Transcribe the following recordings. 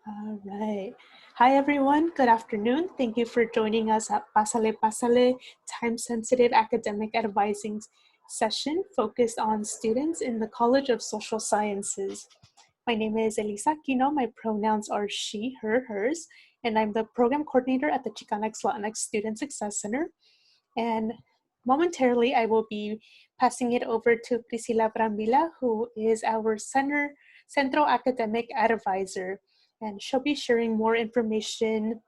All right. Hi, everyone. Good afternoon. Thank you for joining us at Pásale, time-sensitive academic advising session focused on students in the College of Social Sciences. My name is Elisa Aquino. My pronouns are she, her, hers, and I'm the program coordinator at the Chicanx Latinx Student Success Center. And momentarily, I will be passing it over to Priscila Brambila, who is our Centro Academic Advisor. And she'll be sharing more information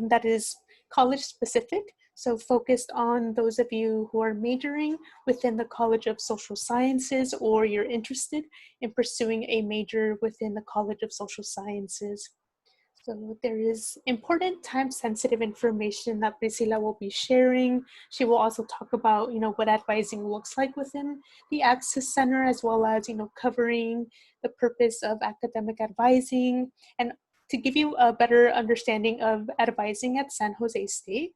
that is college specific. So focused on those of you who are majoring within the College of Social Sciences, or you're interested in pursuing a major within the College of Social Sciences. So there is important time-sensitive information that Priscila will be sharing. She will also talk about, what advising looks like within the Access Center, as well as, covering the purpose of academic advising, and to give you a better understanding of advising at San Jose State.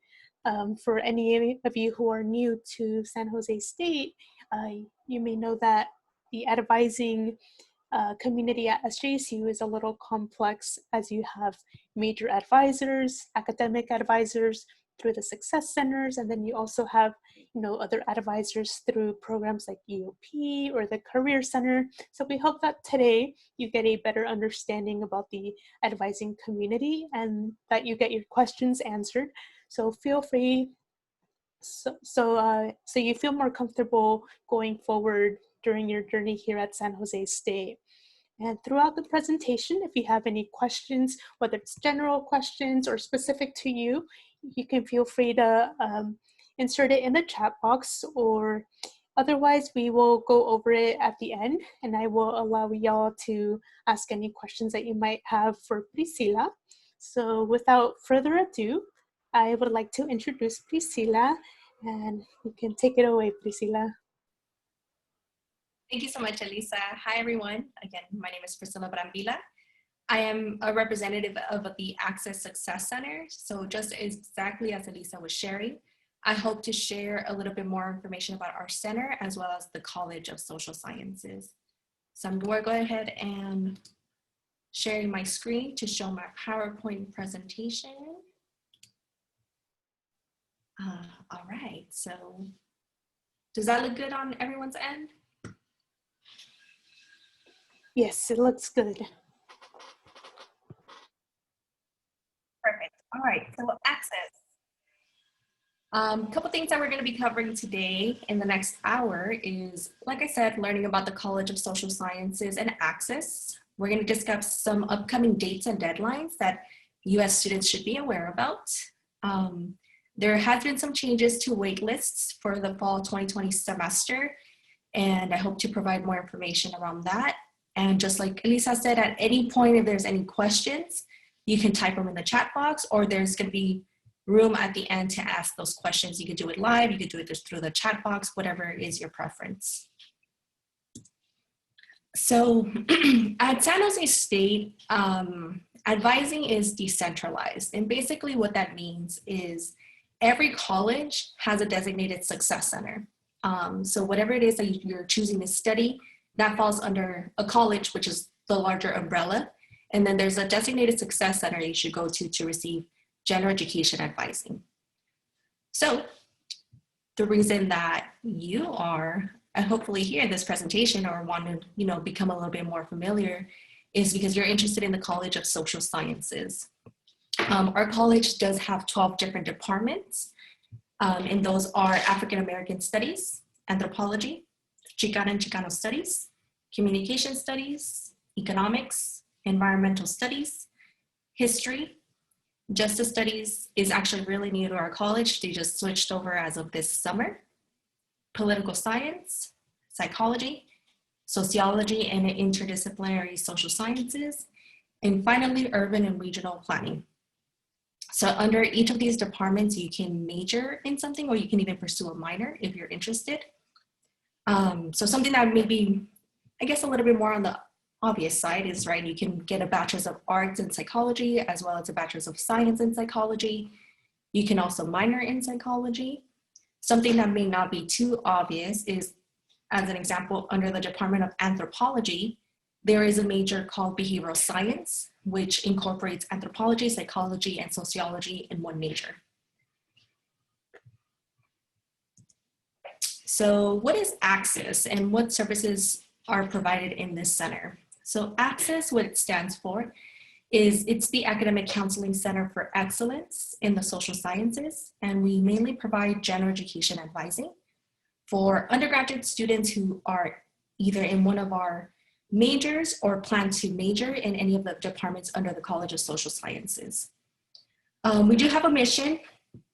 For any of you who are new to San Jose State, you may know that the advising community at SJSU is a little complex, as you have major advisors, academic advisors through the success centers, and then you also have other advisors through programs like EOP or the Career Center. So we hope that today you get a better understanding about the advising community and that you get your questions answered. So feel free, so you feel more comfortable going forward during your journey here at San Jose State. And throughout the presentation, if you have any questions, whether it's general questions or specific to you, you can feel free to insert it in the chat box, or otherwise we will go over it at the end and I will allow y'all to ask any questions that you might have for Priscila. So without further ado, I would like to introduce Priscila, and you can take it away, Priscila. Thank you so much, Elisa. Hi, everyone. Again, my name is Priscila Brambila. I am a representative of the Access Success Center. So just exactly as Elisa was sharing, I hope to share a little bit more information about our center as well as the College of Social Sciences. So I'm going to go ahead and sharing my screen to show my PowerPoint presentation. All right, so does that look good on everyone's end? Yes, it looks good. Perfect. All right, so Access. A couple things that we're going to be covering today in the next hour is, like I said, learning about the College of Social Sciences and Access. We're going to discuss some upcoming dates and deadlines that US students should be aware about. There has been some changes to waitlists for the fall 2020 semester, and I hope to provide more information around that. And just like Elisa said, at any point, if there's any questions, you can type them in the chat box, or there's going to be room at the end to ask those questions. You could do it live, you could do it just through the chat box, whatever is your preference. So at San Jose State, advising is decentralized. And basically what that means is every college has a designated success center. So whatever it is that you're choosing to study, that falls under a college, which is the larger umbrella. And then there's a designated success center you should go to receive general education advising. So the reason that you are hopefully here in this presentation or want to become a little bit more familiar is because you're interested in the College of Social Sciences. Our college does have 12 different departments, and those are African American Studies, Anthropology, Chicana and Chicano Studies, Communication Studies, Economics, Environmental Studies, History. Justice Studies is actually really new to our college. They just switched over as of this summer. Political Science, Psychology, Sociology and Interdisciplinary Social Sciences, and finally, Urban and Regional Planning. So under each of these departments, you can major in something, or you can even pursue a minor if you're interested. So something that may be, I guess, a little bit more on the obvious side is, right, you can get a Bachelor's of Arts in Psychology as well as a Bachelor's of Science in Psychology. You can also minor in Psychology. Something that may not be too obvious is, as an example, under the Department of Anthropology, there is a major called behavioral science, which incorporates anthropology, psychology, and sociology in one major. So what is Access and what services are provided in this center? So Access, what it stands for, is it's the Academic Counseling Center for Excellence in the Social Sciences, and we mainly provide general education advising for undergraduate students who are either in one of our majors or plan to major in any of the departments under the College of Social Sciences. We do have a mission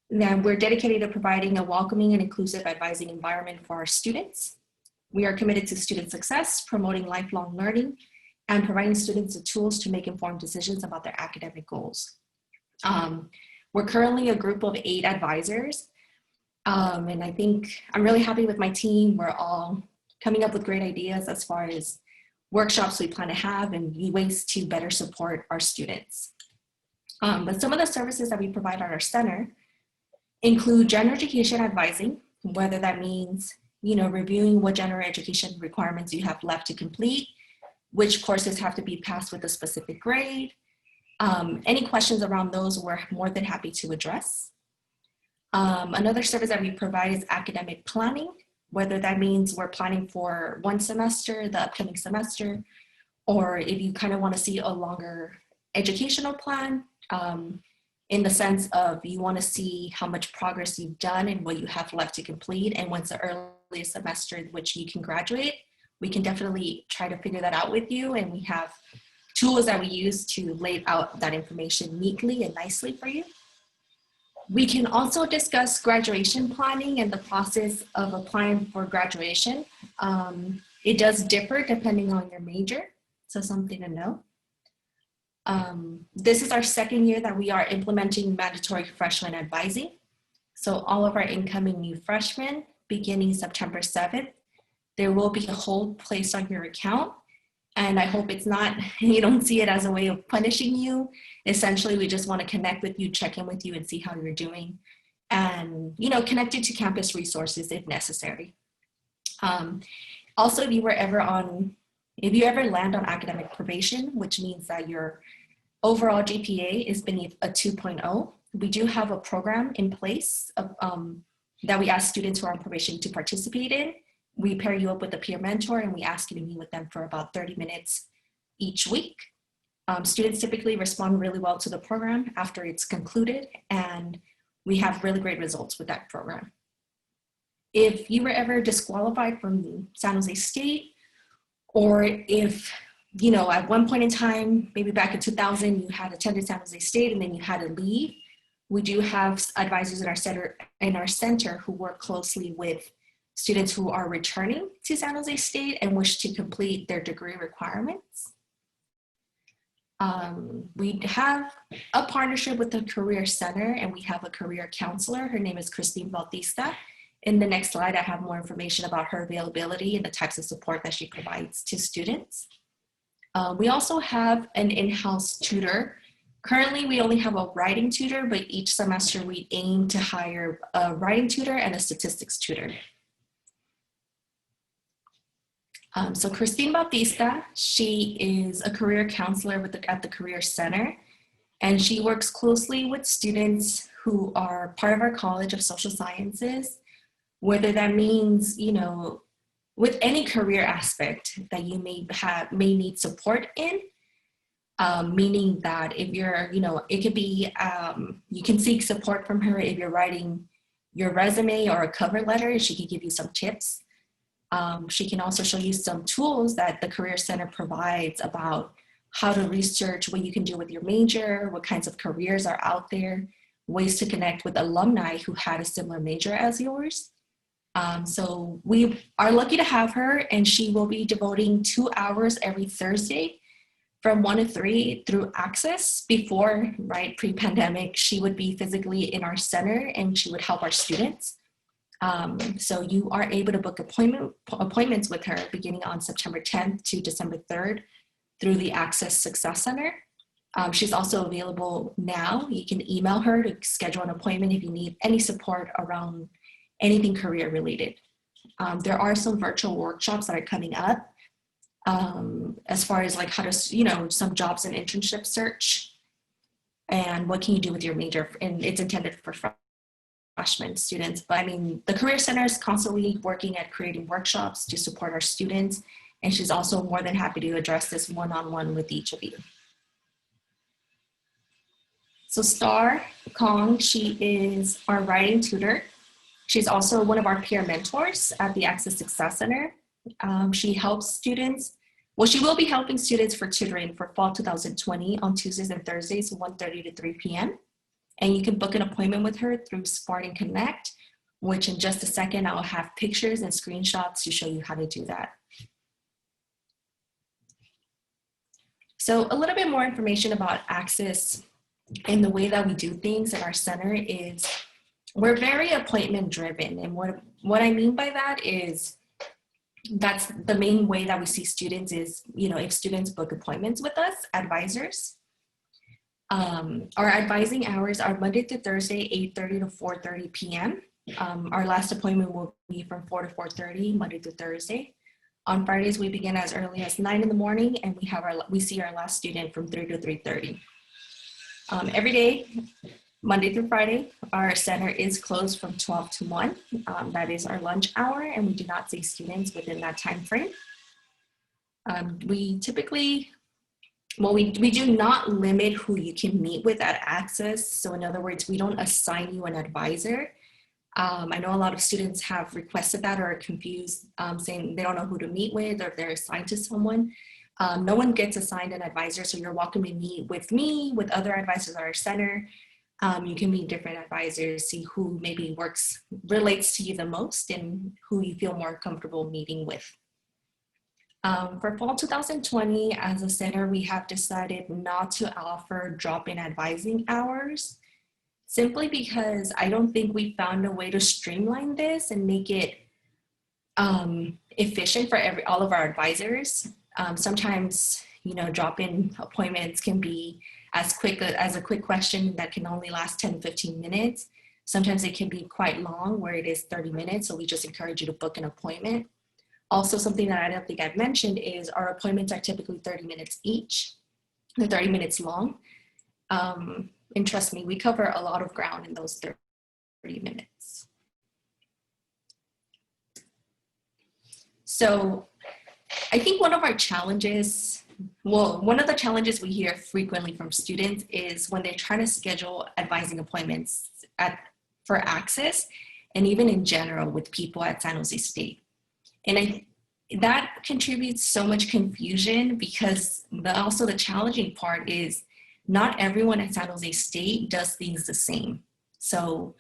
that we're dedicated to providing a welcoming and inclusive advising environment for our students. We are committed to student success, promoting lifelong learning, and providing students the tools to make informed decisions about their academic goals. We're currently a group of 8 advisors, and I think I'm really happy with my team. We're all coming up with great ideas as far as workshops we plan to have and ways to better support our students. But some of the services that we provide at our center include general education advising, whether that means, reviewing what general education requirements you have left to complete, which courses have to be passed with a specific grade. Any questions around those, we're more than happy to address. Another service that we provide is academic planning, whether that means we're planning for one semester, the upcoming semester, or if you kind of want to see a longer educational plan, in the sense of you want to see how much progress you've done and what you have left to complete, and when's the earliest semester in which you can graduate. We can definitely try to figure that out with you, and we have tools that we use to lay out that information neatly and nicely for you. We can also discuss graduation planning and the process of applying for graduation. It does differ depending on your major, so something to know. This is our second year that we are implementing mandatory freshman advising. So all of our incoming new freshmen, beginning September 7th, there will be a hold placed on your account. And I hope it's not, you don't see it as a way of punishing you. Essentially, we just want to connect with you, check in with you, and see how you're doing. And, connect you to campus resources if necessary. Also, if you ever land on academic probation, which means that your overall GPA is beneath a 2.0, we do have a program in place that we ask students who are on probation to participate in. We pair you up with a peer mentor, and we ask you to meet with them for about 30 minutes each week. Students typically respond really well to the program after it's concluded, and we have really great results with that program. If you were ever disqualified from San Jose State, or if, at one point in time, maybe back in 2000, you had attended San Jose State and then you had to leave, we do have advisors in our center who work closely with students who are returning to San Jose State and wish to complete their degree requirements. We have a partnership with the Career Center, and we have a career counselor. Her name is Priscila Brambila. In the next slide, I have more information about her availability and the types of support that she provides to students. We also have an in-house tutor. Currently, we only have a writing tutor, but each semester we aim to hire a writing tutor and a statistics tutor. So Christine Bautista, she is a career counselor at the Career Center, and she works closely with students who are part of our College of Social Sciences, whether that means, with any career aspect that you may need support in, meaning that if you're, it could be, you can seek support from her if you're writing your resume or a cover letter, and she can give you some tips. She can also show you some tools that the Career Center provides about how to research what you can do with your major, what kinds of careers are out there, ways to connect with alumni who had a similar major as yours. So we are lucky to have her, and she will be devoting 2 hours every Thursday from 1 to 3 through Access. Before, pre-pandemic, she would be physically in our center and she would help our students. So you are able to book appointments with her beginning on September 10th to December 3rd through the Access Success Center. She's also available now. You can email her to schedule an appointment if you need any support around anything career related. There are some virtual workshops that are coming up. as far as like how to, you know, some jobs and internship search, and what can you do with your major, and it's intended for freshman students. But I mean, the Career Center is constantly working at creating workshops to support our students, and she's also more than happy to address this one-on-one with each of you. So Star Kong, she is our writing tutor. She's also one of our peer mentors at the Access Success Center. She helps students, well, she will be helping students for tutoring for fall 2020 on Tuesdays and Thursdays, 1:30 to 3 p.m. And you can book an appointment with her through Spartan Connect, which in just a second, I'll have pictures and screenshots to show you how to do that. So a little bit more information about Access and the way that we do things at our center is we're very appointment driven. And what I mean by that is that's the main way that we see students is, you know, if students book appointments with us, advisors. Our advising hours are Monday to Thursday, 8:30 to 4:30 p.m. Our last appointment will be from 4 to 4:30, Monday to Thursday. On Fridays, we begin as early as 9 in the morning, and we see our last student from 3 to 3:30. Every day, Monday through Friday, our center is closed from 12 to 1. That is our lunch hour, and we do not see students within that time frame. We typically, well, we do not limit who you can meet with at Access. So in other words, we don't assign you an advisor. I know a lot of students have requested that or are confused, saying they don't know who to meet with or if they're assigned to someone. No one gets assigned an advisor, so you're welcome to meet with me, with other advisors at our center. You can meet different advisors, see who maybe relates to you the most and who you feel more comfortable meeting with. For fall 2020, as a center, we have decided not to offer drop-in advising hours, simply because I don't think we found a way to streamline this and make it efficient for all of our advisors. Sometimes, you know, drop-in appointments can be as quick as a quick question that can only last 10 to 15 minutes. Sometimes it can be quite long, where it is 30 minutes. So we just encourage you to book an appointment. Also, something that I don't think I've mentioned is our appointments are typically 30 minutes each. They're 30 minutes long. And trust me, we cover a lot of ground in those 30 minutes. So I think one of our challenges, well, one of the challenges we hear frequently from students is when they're trying to schedule advising appointments for Access, and even in general with people at San Jose State. And that contributes so much confusion, because also the challenging part is not everyone at San Jose State does things the same. So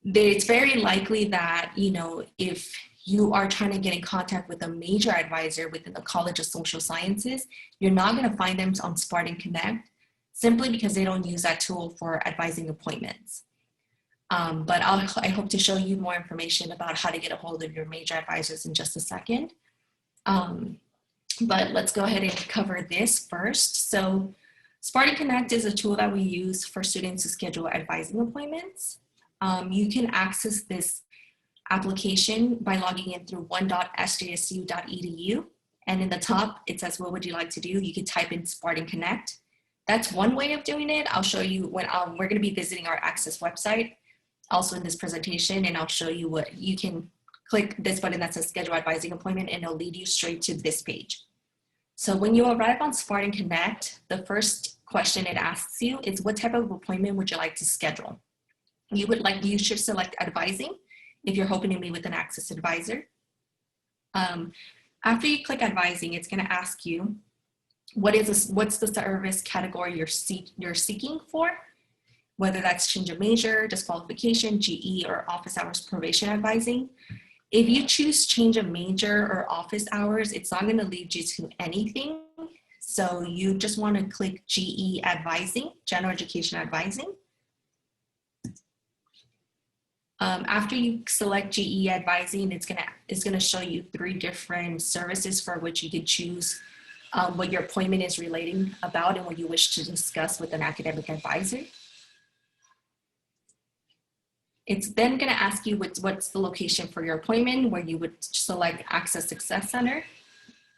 it's very likely that, you know, if you are trying to get in contact with a major advisor within the College of Social Sciences, you're not going to find them on Spartan Connect, simply because they don't use that tool for advising appointments. But I hope to show you more information about how to get a hold of your major advisors in just a second. But let's go ahead and cover this first. So Spartan Connect is a tool that we use for students to schedule advising appointments. You can access this application by logging in through one.sjsu.edu. And in the top, it says, what would you like to do? You can type in Spartan Connect. That's one way of doing it. I'll show you when we're going to be visiting our Access website also in this presentation, and I'll show you what you can click this button that says schedule advising appointment, and it'll lead you straight to this page. So when you arrive on Spartan Connect, the first question it asks you is, what type of appointment would you like to schedule? You should select advising if you're hoping to meet with an Access advisor. After you click advising, it's going to ask you, what's the service category you're seeking for, whether that's change of major, disqualification, GE, or office hours probation advising. If you choose change of major or office hours, it's not going to lead you to anything. So you just want to click GE advising, general education advising. After you select GE advising, it's gonna show you 3 different services for which you could choose what your appointment is relating about and what you wish to discuss with an academic advisor. It's then gonna ask you what's the location for your appointment, where you would select Access Success Center.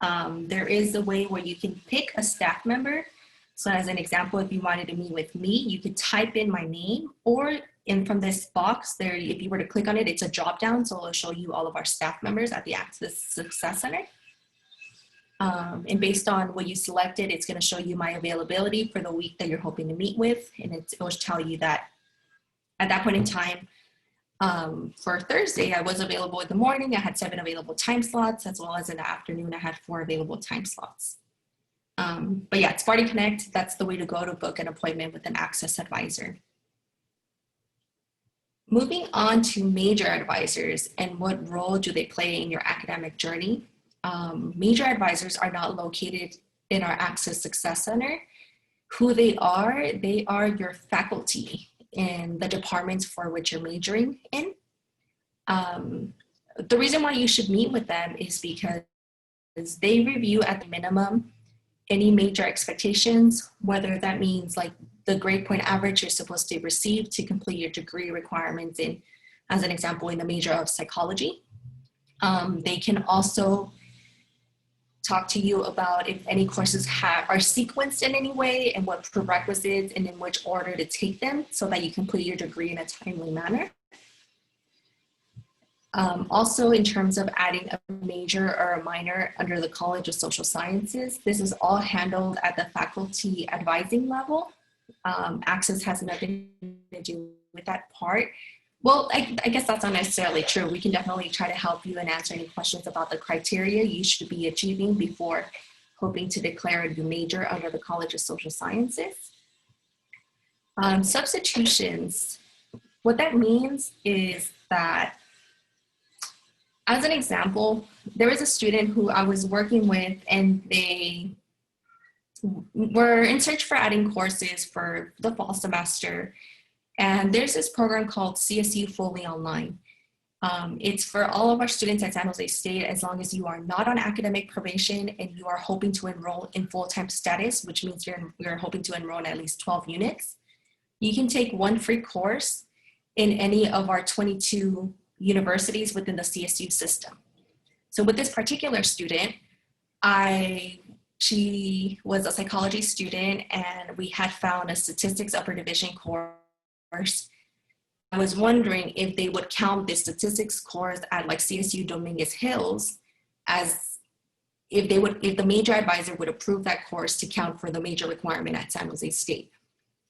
There is a way where you can pick a staff member. So as an example, if you wanted to meet with me, you could type in my name, or from this box there, if you were to click on it, it's a drop down. So it'll show you all of our staff members at the Access Success Center. And based on what you selected, it's going to show you my availability for the week that you're hoping to meet with. And it will tell you that at that point in time, for Thursday, I was available in the morning. I had 7 available time slots, as well as in the afternoon, I had 4 available time slots. But yeah, Sparty Connect, that's the way to go to book an appointment with an Access advisor. Moving on to major advisors and what role do they play in your academic journey. Major advisors are not located in our Access Success Center. Who they are your faculty in the departments for which you're majoring in. The reason why you should meet with them is because they review at the minimum any major expectations, whether that means like the grade point average you're supposed to receive to complete your degree requirements in, as an example, in the major of psychology. They can also talk to you about if any courses are sequenced in any way and what prerequisites and in which order to take them so that you complete your degree in a timely manner. Also, in terms of adding a major or a minor under the College of Social Sciences, this is all handled at the faculty advising level. Access has nothing to do with that part. Well, I guess that's not necessarily true. We can definitely try to help you and answer any questions about the criteria you should be achieving before hoping to declare a new major under the College of Social Sciences. Substitutions, what that means is that, as an example, there was a student who I was working with and they were in search for adding courses for the fall semester. And there's this program called CSU Fully Online. It's for all of our students at San Jose State, as long as you are not on academic probation and you are hoping to enroll in full-time status, which means you're hoping to enroll in at least 12 units. You can take 1 free course in any of our 22 universities within the CSU system. So with this particular student, she was a psychology student and we had found a statistics upper division course. I was wondering if they would count the statistics course at like CSU Dominguez Hills as if the major advisor would approve that course to count for the major requirement at San Jose State.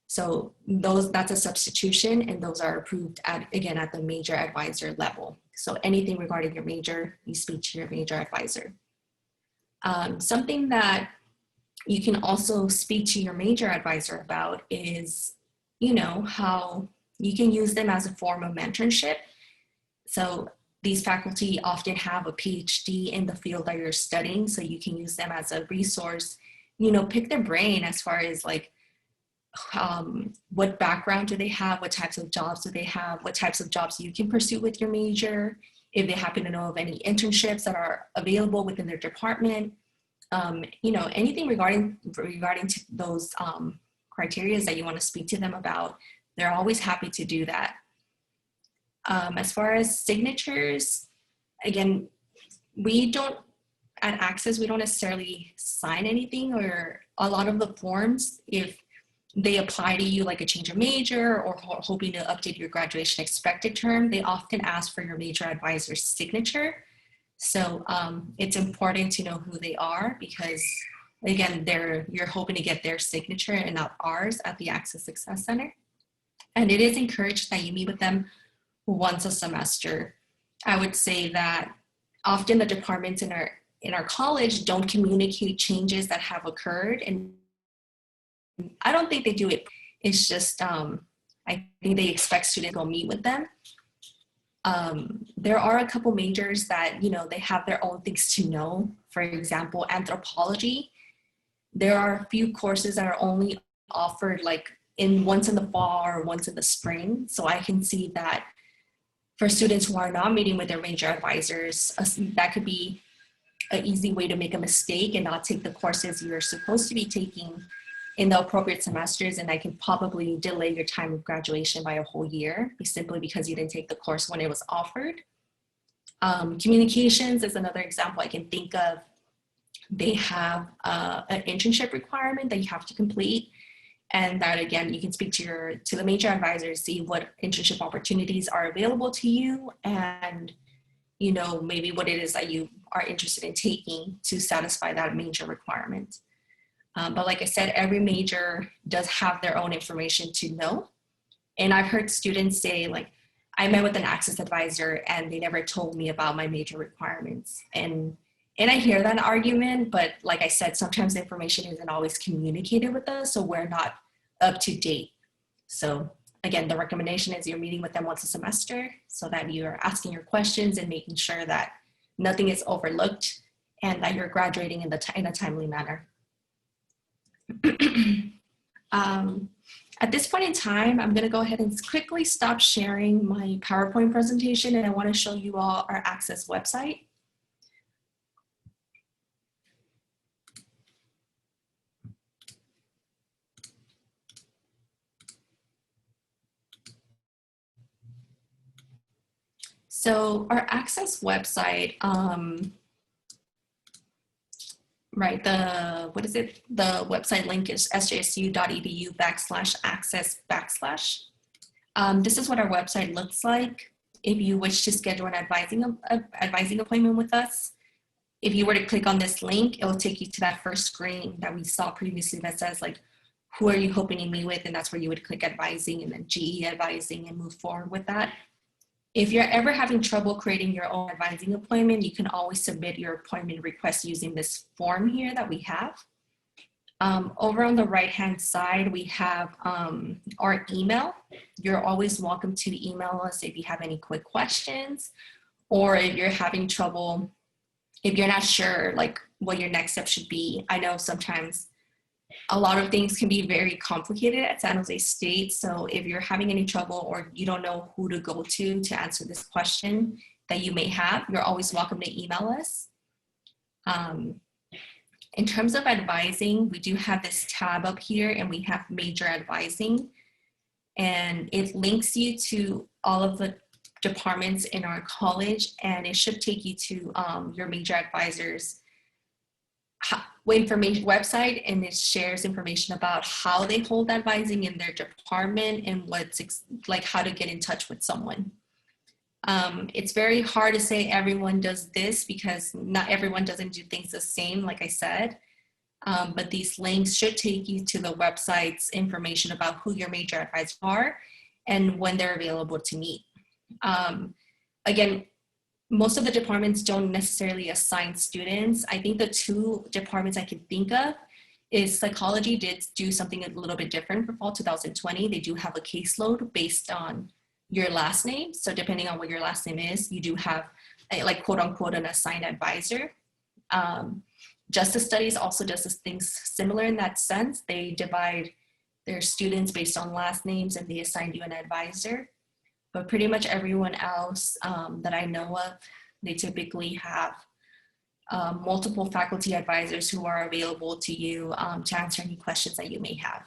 So that's a substitution and those are approved again at the major advisor level. So anything regarding your major, you speak to your major advisor. Something that you can also speak to your major advisor about is, how you can use them as a form of mentorship. So these faculty often have a PhD in the field that you're studying, so you can use them as a resource, pick their brain as far as like, what background do they have, what types of jobs do they have, what types of jobs you can pursue with your major, if they happen to know of any internships that are available within their department, anything regarding to those criteria that you want to speak to them about, they're always happy to do that. As far as signatures, again, at Access, we don't necessarily sign anything, or a lot of the forms, if they apply to you like a change of major or hoping to update your graduation expected term, they often ask for your major advisor's signature. So it's important to know who they are because, again, you're hoping to get their signature and not ours at the Access Success Center. And it is encouraged that you meet with them once a semester. I would say that often the departments in our college don't communicate changes that have occurred, and I don't think they do it. It's just, I think they expect students to go meet with them. There are a couple majors that, they have their own things to know. For example, anthropology. There are a few courses that are only offered like once in the fall or once in the spring. So I can see that for students who are not meeting with their major advisors, that could be an easy way to make a mistake and not take the courses you're supposed to be taking in the appropriate semesters, and I can probably delay your time of graduation by a whole year simply because you didn't take the course when it was offered. Communications is another example I can think of. they have an internship requirement that you have to complete. And that, again, you can speak to the major advisor, see what internship opportunities are available to you, and maybe what it is that you are interested in taking to satisfy that major requirement. But like I said, every major does have their own information to know. And I've heard students say, like, I met with an access advisor and they never told me about my major requirements. And I hear that argument, but like I said, sometimes the information isn't always communicated with us, so we're not up to date. So again, the recommendation is you're meeting with them once a semester so that you're asking your questions and making sure that nothing is overlooked and that you're graduating in a timely manner. At this point in time, I'm going to go ahead and quickly stop sharing my PowerPoint presentation, and I want to show you all our Access website. So our Access website, right, the website link is sjsu.edu/access/. This is what our website looks like. If you wish to schedule an advising appointment with us, if you were to click on this link, it will take you to that first screen that we saw previously that says, like, who are you hoping to meet with? And that's where you would click advising and then GE advising and move forward with that. If you're ever having trouble creating your own advising appointment, you can always submit your appointment request using this form here that we have. Over on the right-hand side, we have our email. You're always welcome to email us if you have any quick questions, or if you're having trouble, if you're not sure like what your next step should be. I know sometimes a lot of things can be very complicated at San Jose State. So if you're having any trouble or you don't know who to go to answer this question that you may have, you're always welcome to email us. In terms of advising, we do have this tab up here and we have major advising, and it links you to all of the departments in our college, and it should take you to your major advisors website, and it shares information about how they hold advising in their department and like how to get in touch with someone. It's very hard to say everyone does this because not everyone doesn't do things the same, like I said, but these links should take you to the website's information about who your major advisors are and when they're available to meet. Again, most of the departments don't necessarily assign students. I think the two departments I can think of is psychology did do something a little bit different for fall 2020. They do have a caseload based on your last name. So depending on what your last name is, you do have like quote unquote an assigned advisor. Justice Studies also does things similar in that sense. They divide their students based on last names and they assign you an advisor. But pretty much everyone else that I know of, they typically have multiple faculty advisors who are available to you to answer any questions that you may have.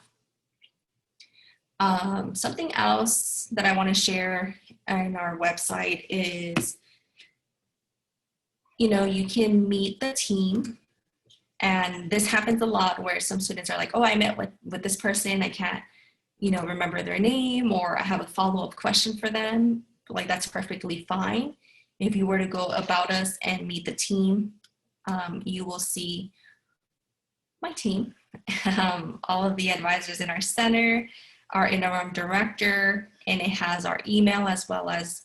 Something else that I want to share on our website is, you can meet the team. And this happens a lot where some students are like, oh, I met with this person, I can't remember their name, or I have a follow-up question for them. Like, that's perfectly fine. If you were to go about us and meet the team, you will see my team. All of the advisors in our center, our interim director, and it has our email as well as,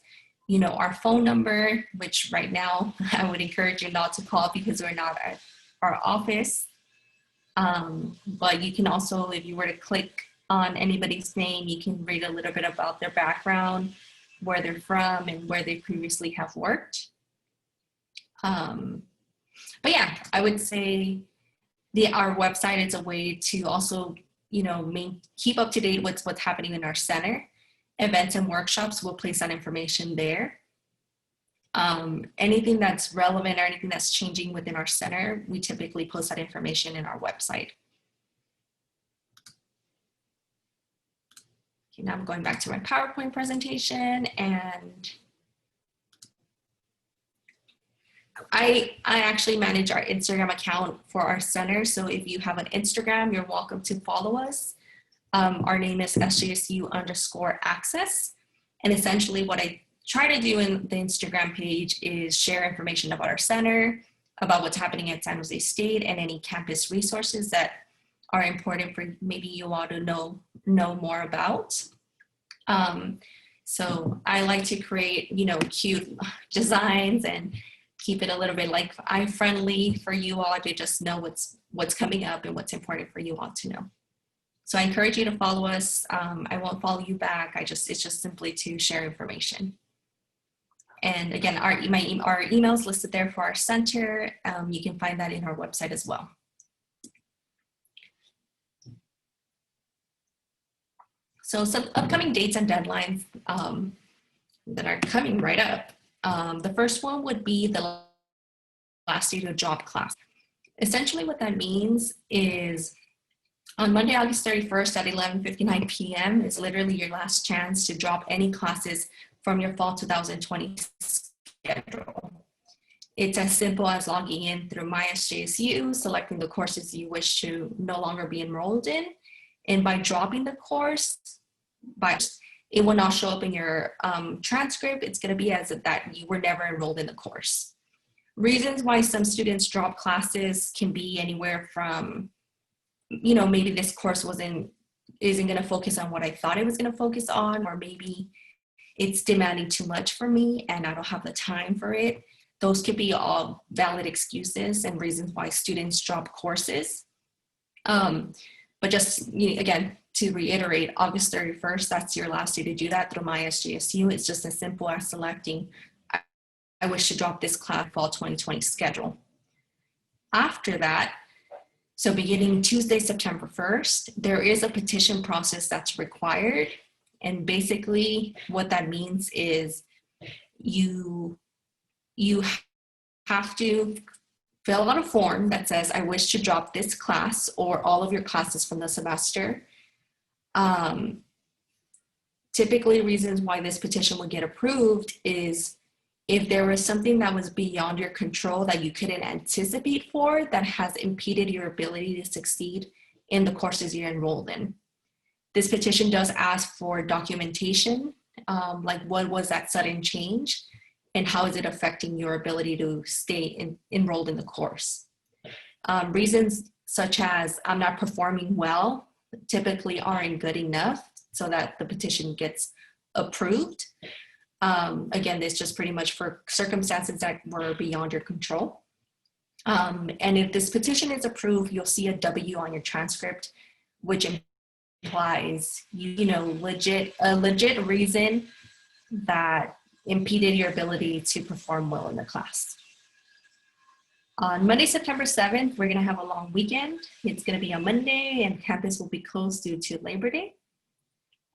our phone number, which right now I would encourage you not to call because we're not at our office. But you can also, if you were to click on anybody's name, you can read a little bit about their background, where they're from, and where they previously have worked. But yeah, I would say our website is a way to also, keep up to date with what's happening in our center. Events and workshops, we'll place that information there. Anything that's relevant or anything that's changing within our center, we typically post that information in our website. Okay, now I'm going back to my PowerPoint presentation, and I actually manage our Instagram account for our center. So if you have an Instagram, you're welcome to follow us. Our name is SJSU_access. And essentially what I try to do in the Instagram page is share information about our center, about what's happening at San Jose State, and any campus resources that are important for maybe you all to know more about. So I like to create, cute designs and keep it a little bit like eye-friendly for you all to just know what's coming up and what's important for you all to know. So I encourage you to follow us. I won't follow you back. It's just simply to share information. And again, our email is listed there for our center. You can find that in our website as well. So some upcoming dates and deadlines that are coming right up. The first one would be the last day to drop class. Essentially what that means is on Monday, August 31st at 11:59 p.m. is literally your last chance to drop any classes from your fall 2020 schedule. It's as simple as logging in through MySJSU, selecting the courses you wish to no longer be enrolled in, and by dropping the course, it will not show up in your transcript. It's going to be as if that you were never enrolled in the course. Reasons why some students drop classes can be anywhere from, maybe this course isn't going to focus on what I thought it was going to focus on, or maybe it's demanding too much for me and I don't have the time for it. Those could be all valid excuses and reasons why students drop courses. But just, again, to reiterate, August 31st, that's your last day to do that through MySJSU. It's just as simple as selecting, I wish to drop this class fall 2020 schedule. After that, so beginning Tuesday, September 1st, there is a petition process that's required. And basically what that means is you have to fill out a form that says, I wish to drop this class or all of your classes from the semester. Typically reasons why this petition would get approved is if there was something that was beyond your control that you couldn't anticipate for that has impeded your ability to succeed in the courses you're enrolled in. This petition does ask for documentation, like what was that sudden change and how is it affecting your ability to stay enrolled in the course. Reasons such as I'm not performing well typically aren't good enough so that the petition gets approved. Again, this just pretty much for circumstances that were beyond your control. And if this petition is approved, you'll see a W on your transcript, which implies a legit reason that impeded your ability to perform well in the class. On Monday, September 7th, we're going to have a long weekend. It's going to be a Monday and campus will be closed due to Labor Day.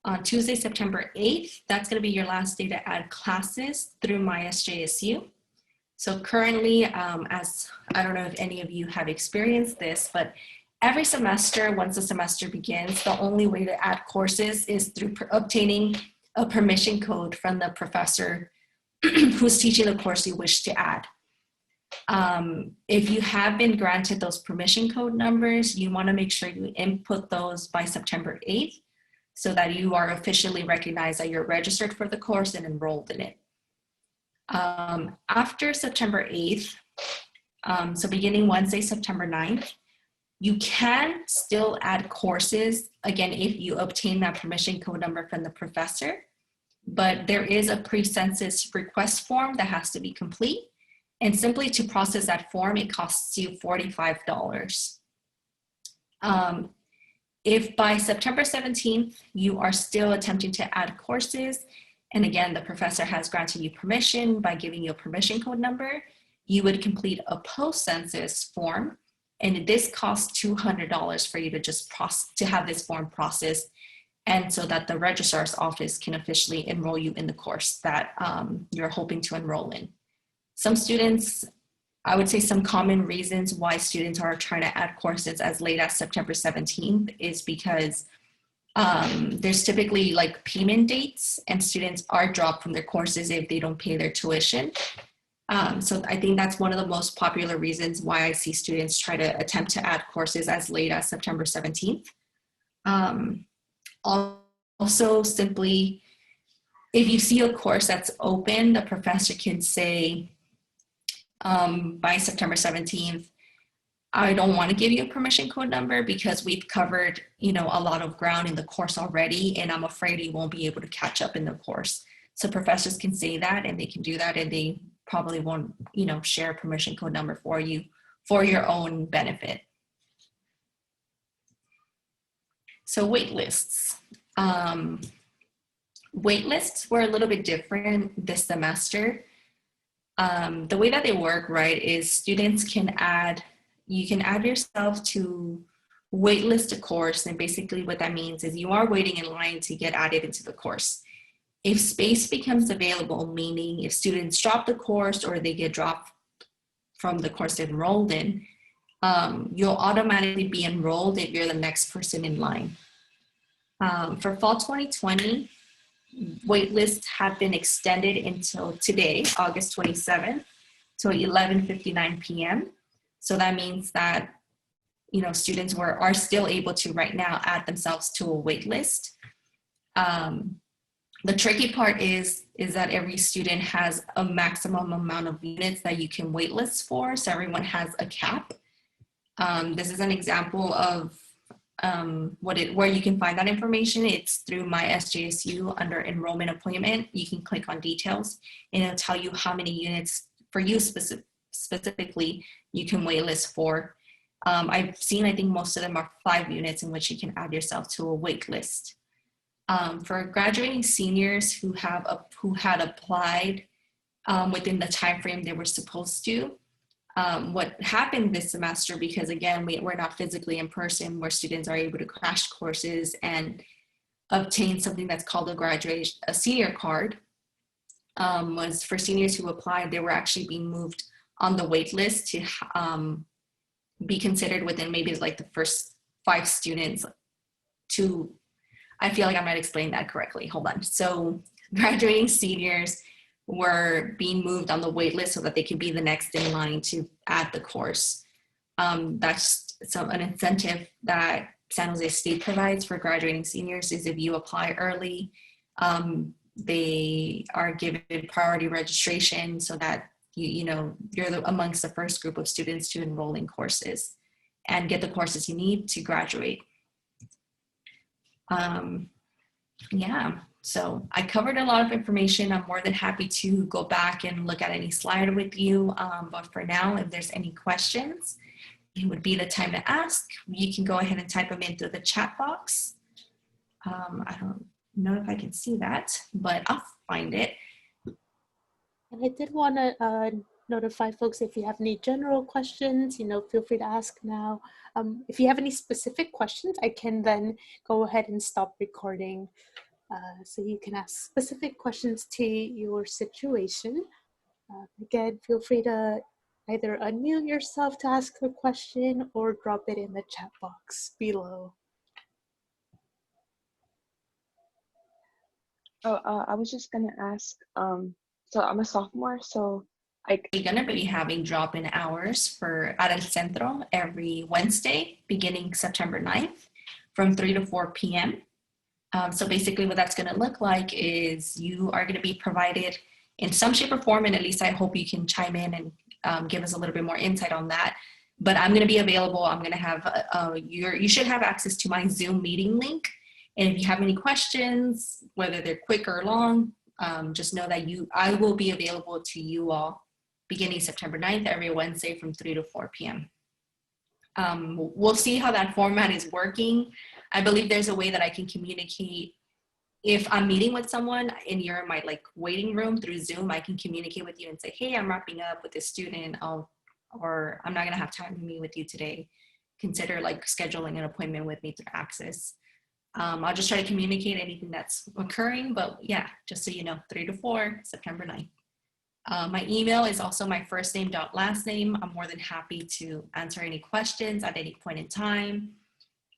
On Tuesday, September 8th, that's going to be your last day to add classes through MySJSU. So currently, as I don't know if any of you have experienced this, but every semester, once the semester begins, the only way to add courses is through obtaining a permission code from the professor who's teaching the course you wish to add. If you have been granted those permission code numbers, you want to make sure you input those by September 8th so that you are officially recognized that you're registered for the course and enrolled in it. After September 8th, so beginning Wednesday, September 9th, you can still add courses, again, if you obtain that permission code number from the professor, but there is a pre-census request form that has to be complete. And simply to process that form, it costs you $45. If by September 17th, you are still attempting to add courses, and again, the professor has granted you permission by giving you a permission code number, you would complete a post-census form, and this costs $200 for you to just to have this form processed, and so that the registrar's office can officially enroll you in the course that you're hoping to enroll in. Some students, I would say some common reasons why students are trying to add courses as late as September 17th is because there's typically like payment dates and students are dropped from their courses if they don't pay their tuition. So I think that's one of the most popular reasons why I see students try to attempt to add courses as late as September 17th. Also, simply, if you see a course that's open, the professor can say by September 17th, I don't want to give you a permission code number because we've covered, a lot of ground in the course already, and I'm afraid you won't be able to catch up in the course. So professors can say that, and they can do that, and they probably won't, share a permission code number for you for your own benefit. So wait lists. Wait lists were a little bit different this semester. The way that they work, right, is students you can add yourself to waitlist a course, and basically what that means is you are waiting in line to get added into the course. If space becomes available, meaning if students drop the course or they get dropped from the course they're enrolled in, you'll automatically be enrolled if you're the next person in line. For fall 2020, waitlists have been extended until today, August 27th, to 11:59 p.m. So that means that, students are still able to right now add themselves to a wait list. The tricky part is that every student has a maximum amount of units that you can waitlist for. So everyone has a cap. This is an example of where you can find that information. It's through my SJSU under enrollment appointment. You can click on details and it'll tell you how many units for you specifically you can waitlist for. I've seen, I think most of them are 5 units in which you can add yourself to a wait list. For graduating seniors who had applied within the time frame they were supposed to, what happened this semester, because again, we're not physically in person where students are able to crash courses and obtain something that's called a senior card, was for seniors who applied, they were actually being moved on the wait list to be considered within maybe like the first 5 students to, I feel like I might explain that correctly. Hold on. So graduating seniors were being moved on the wait list so that they could be the next in line to add the course. That's an incentive that San Jose State provides for graduating seniors, is if you apply early, they are given priority registration so that you're amongst the first group of students to enroll in courses and get the courses you need to graduate. Yeah, so I covered a lot of information. I'm more than happy to go back and look at any slide with you. But for now, if there's any questions, it would be the time to ask. You can go ahead and type them in through the chat box. I don't know if I can see that, but I'll find it. And I did want to notify folks, if you have any general questions, feel free to ask now. If you have any specific questions, I can then go ahead and stop recording. So you can ask specific questions to your situation. Again, feel free to either unmute yourself to ask a question or drop it in the chat box below. I was just gonna ask, so I'm a sophomore, so we're gonna be having drop-in hours at El Centro every Wednesday, beginning September 9th from 3 to 4 p.m. So basically what that's gonna look like is you are gonna be provided in some shape or form, and at least I hope you can chime in and give us a little bit more insight on that. But I'm gonna be available. I'm gonna have, you should have access to my Zoom meeting link. And if you have any questions, whether they're quick or long, just know that I will be available to you all beginning September 9th, every Wednesday from 3 to 4 p.m. We'll see how that format is working. I believe there's a way that I can communicate. If I'm meeting with someone and you're in my waiting room through Zoom, I can communicate with you and say, hey, I'm wrapping up with this student, or I'm not gonna have time to meet with you today. Consider scheduling an appointment with me through Access. I'll just try to communicate anything that's occurring, but yeah, just so you know, 3 to 4, September 9th. My email is also my first name dot last name. I'm more than happy to answer any questions at any point in time.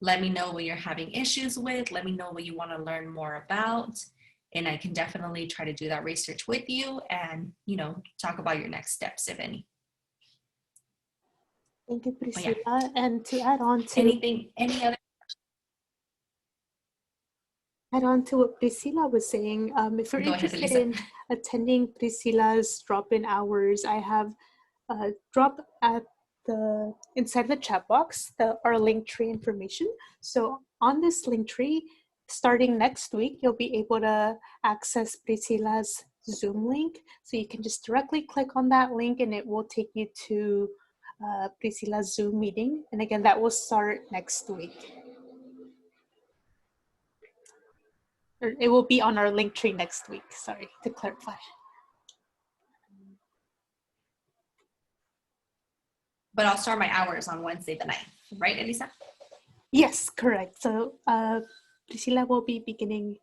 Let me know what you're having issues with. Let me know what you want to learn more about. and I can definitely try to do that research with you and, you know, talk about your next steps, if any. Thank you, But yeah. Priscila. And to add on to Any other? what Priscila was saying, if you're Go ahead, interested Elisa. in attending Priscila's drop-in hours, I have dropped at inside the chat box our link tree information. So on this link tree, starting next week, you'll be able to access Priscila's Zoom link. So you can just directly click on that link and it will take you to Priscila's Zoom meeting. And again, that will start next week. Or it will be on our link tree next week, sorry, to clarify. But I'll start my hours on Wednesday the 9th, right, Elisa? Yes, correct. So Priscila will be beginning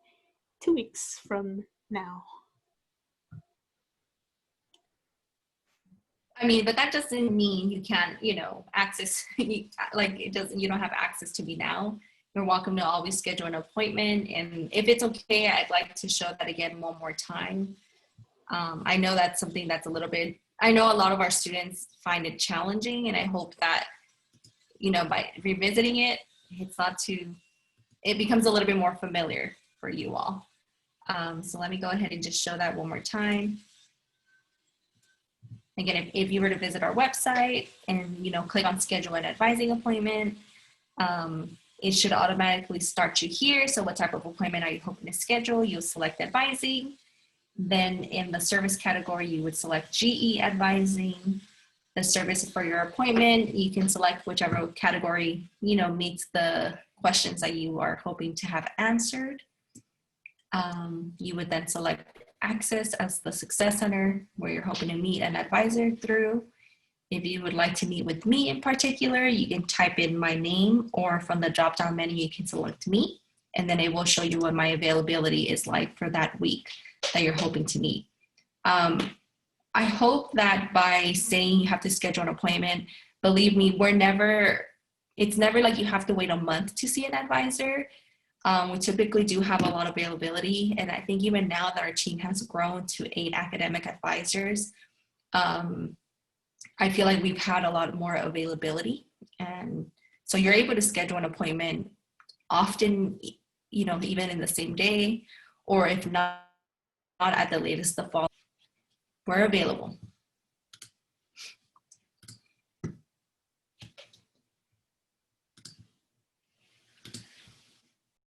2 weeks from now. I mean, but that doesn't mean you can't, you know, access, like it doesn't, you don't have access to me now. You're welcome to always schedule an appointment. And if it's okay, I'd like to show that again one more time. I know that's something that's a little bit, I know a lot of our students find it challenging, and I hope that, you know, by revisiting it, it becomes a little bit more familiar for you all. So let me go ahead and just show that one more time. Again, if you were to visit our website and, you know, click on schedule an advising appointment, it should automatically start you here. So what type of appointment are you hoping to schedule? You'll select advising. Then in the service category, you would select GE advising. The service for your appointment, you can select whichever category, you know, meets the questions that you are hoping to have answered. You would then select access as the success center where you're hoping to meet an advisor through. If you would like to meet with me in particular, you can type in my name, or from the drop-down menu, you can select me, and then it will show you what my availability is like for that week that you're hoping to meet. I hope that by saying you have to schedule an appointment, believe me, it's never like you have to wait a month to see an advisor. We typically do have a lot of availability, and I think even now that our team has grown to 8 academic advisors, I feel like we've had a lot more availability, and so you're able to schedule an appointment often, you know, even in the same day, or if not at the latest the fall. We're available.